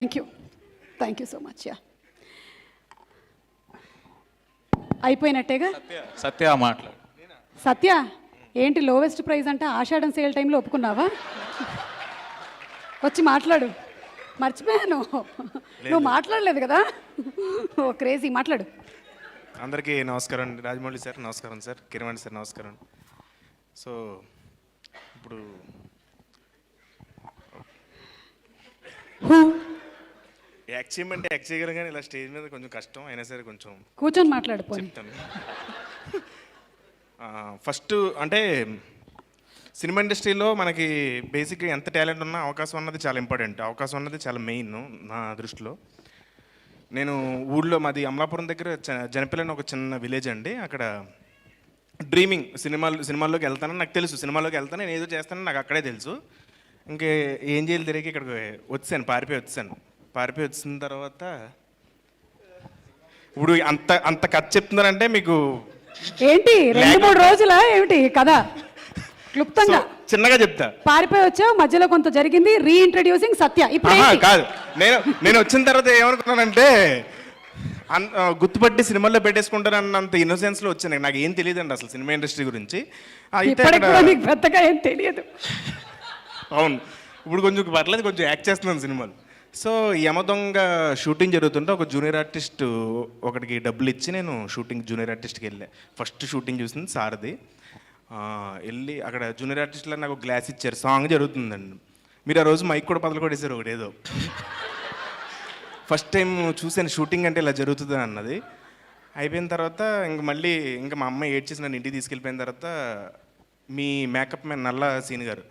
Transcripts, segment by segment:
Thank you so much. Yeah అయిపోయినట్టేగా. సత్య మాట్లాడు. సత్య ఏంటి లోవెస్ట్ ప్రైస్ అంటే ఆషాఢం సేల్ టైంలో ఒప్పుకున్నావా? వచ్చి మాట్లాడు. మర్చిపోయాను, నువ్వు మాట్లాడలేదు కదా. ఓ క్రేజీ, మాట్లాడు. అందరికీ నమస్కారం అండి. రాజమౌళి సార్ నమస్కారం, సార్ కిరవాణి సార్ నమస్కారం. సో ఇప్పుడు యాక్ట్ చేయగలం కానీ ఇలా స్టేజ్ మీద కొంచెం కష్టం అయినా సరే కొంచెం కూర్చొని మాట్లాడిపోయి చెప్తాను. ఫస్ట్ అంటే సినిమా ఇండస్ట్రీలో మనకి బేసిక్గా ఎంత టాలెంట్ ఉన్నా అవకాశం అన్నది చాలా ఇంపార్టెంట్. అవకాశం అన్నది చాలా మెయిన్ నా దృష్టిలో. నేను ఊళ్ళో మాది అమలాపురం దగ్గర జనపల్లి అని ఒక చిన్న విలేజ్ అండి. అక్కడ డ్రీమింగ్ సినిమాల్లోకి వెళ్తానని నాకు తెలుసు. సినిమాలోకి వెళ్తాను, నేను ఏదో చేస్తానని నాకు అక్కడే తెలుసు. ఇంకే ఏం చేయాలి తిరిగి ఇక్కడికి వచ్చాను, పారిపోయి వచ్చిన తర్వాత ఇప్పుడు అంత కథ చెప్తున్నారంటే మీకు ఏంటి 2-3 రోజుల ఏమిటి కదా క్లుప్తంగా చిన్నగా చెప్తా. పారిపోయి వచ్చావు, మధ్యలో కొంత జరిగింది, రీఇంట్రడ్యూసింగ్ సత్య. ఇప్పుడు కాదు, నేను వచ్చిన తర్వాత ఏమనుకున్నానంటే గుర్తుపట్టి సినిమాల్లో పెట్టేసుకుంటారన్నంత ఇన్నోసెన్స్లో వచ్చాను. నాకు ఏం తెలియదండి అసలు సినిమా ఇండస్ట్రీ గురించి. పెద్దగా ఏం తెలియదు. అవును, ఇప్పుడు కొంచెం పర్లేదు, కొంచెం యాక్ట్ చేస్తున్నాను సినిమాలు. సో యమదొంగ షూటింగ్ జరుగుతుంటే ఒక జూనియర్ ఆర్టిస్ట్ ఒకటికి డబ్బులు ఇచ్చి నేను జూనియర్ ఆర్టిస్ట్కి వెళ్ళా. ఫస్ట్ షూటింగ్ చూసింది సార్ది. వెళ్ళి అక్కడ జూనియర్ ఆర్టిస్ట్లో నాకు గ్లాస్ ఇచ్చారు, సాంగ్ జరుగుతుందండి. మీరు ఆ రోజు మైక్ కూడా పదలకొట్టేశారు ఒకటేదో. ఫస్ట్ టైం చూసాను షూటింగ్ అంటే ఇలా జరుగుతుంది అన్నది. అయిపోయిన తర్వాత ఇంకా మా అమ్మ ఏడ్చేసి నన్ను ఇంటికి తీసుకెళ్ళిపోయిన తర్వాత మీ మేకప్ మ్యాన్ నల్ల సీన్ గారు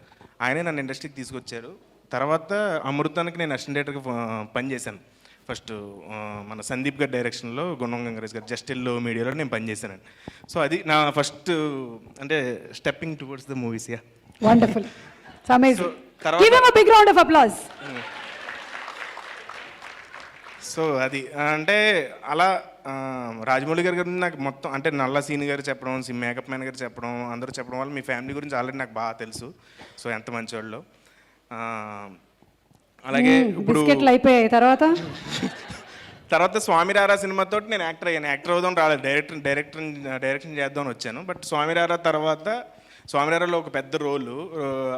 ఆయనే నన్ను ఇండస్ట్రీకి తీసుకొచ్చారు. తర్వాత అమృతానికి నేను అసిస్టెంట్ డైరెక్టర్గా పనిచేశాను. ఫస్ట్ మన సందీప్ గారి డైరెక్షన్లో గుణం గంగరేజ్ గారు జస్ట్ ఎల్లో మీడియాలో నేను పనిచేశానండి. సో అది నా ఫస్ట్ అంటే stepping towards the movies. Yeah wonderful, amazing. Give him a big round of applause. So అది అంటే అలా రాజమౌళి గారి గురించి నాకు మొత్తం అంటే నల్ల సీన్ గారు చెప్పడం, మేకప్ మ్యాన్ గారు చెప్పడం, అందరూ చెప్పడం వల్ల మీ ఫ్యామిలీ గురించి ఆల్రెడీ నాకు బాగా తెలుసు. సో ఎంత మంచివాళ్ళు. అలాగే ఇప్పుడు అయిపోయాయి తర్వాత స్వామిరారా సినిమాతో నేను యాక్టర్ అయ్యాను. యాక్టర్ అవుదాం రాలేదు, డైరెక్షన్ చేద్దామని వచ్చాను. బట్ స్వామిరారా తర్వాత స్వామిరారాలో ఒక పెద్ద రోలు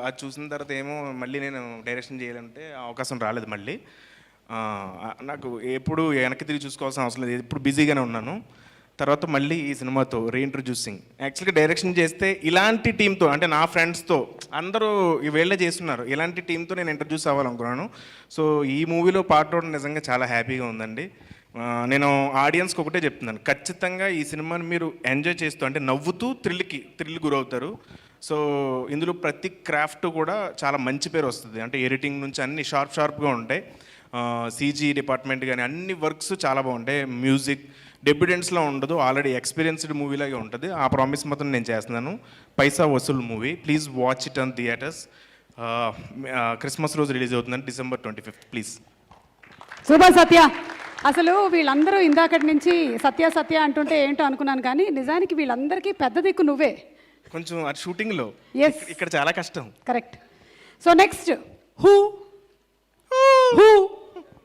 అది చూసిన తర్వాత ఏమో మళ్ళీ నేను డైరెక్షన్ చేయాలంటే అవకాశం రాలేదు. మళ్ళీ నాకు ఎప్పుడు వెనక్కి తిరిగి చూసుకోవాల్సిన అవసరం లేదు, ఎప్పుడు బిజీగానే ఉన్నాను. తర్వాత మళ్ళీ ఈ సినిమాతో రీఇంట్రడ్యూసింగ్. యాక్చువల్గా డైరెక్షన్ చేస్తే ఇలాంటి టీంతో అంటే నా ఫ్రెండ్స్తో అందరూ వీళ్ళే చేస్తున్నారు, ఇలాంటి టీంతో నేను ఇంట్రడ్యూస్ అవ్వాలనుకున్నాను. సో ఈ మూవీలో పార్ట్ అవడం నిజంగా చాలా హ్యాపీగా ఉందండి. నేను ఆడియన్స్కి ఒకటే చెప్తున్నాను, ఖచ్చితంగా ఈ సినిమాని మీరు ఎంజాయ్ చేస్తూ అంటే నవ్వుతూ థ్రిల్ గురవుతారు. సో ఇందులో ప్రతి క్రాఫ్ట్ కూడా చాలా మంచి పేరు వస్తుంది. అంటే ఎడిటింగ్ నుంచి అన్ని షార్ప్గా ఉంటాయి. సీజీ డిపార్ట్మెంట్ కానీ అన్ని వర్క్స్ చాలా బాగుంటాయి. మ్యూజిక్ డెబ్యూటెంట్స్లో ఉండదు, ఆల్రెడీ ఎక్స్పీరియన్స్డ్ మూవీలాగే ఉంటుంది. ఆ ప్రామిస్ మాత్రం నేను చేస్తున్నాను. Paisa Vasool movie, please watch it on theatres. Christmas రోజు రిలీజ్ అవుతుందండి, December 25th. Please. Super Satya. అసలు వీళ్ళందరూ ఇందాకటి నుంచి సత్య అంటుంటే ఏంటో అనుకున్నాను, కానీ నిజానికి వీళ్ళందరికీ పెద్ద దిక్కు నువ్వే. కొంచెం అది షూటింగ్లో ఇక్కడ చాలా కష్టం. కరెక్ట్. So next who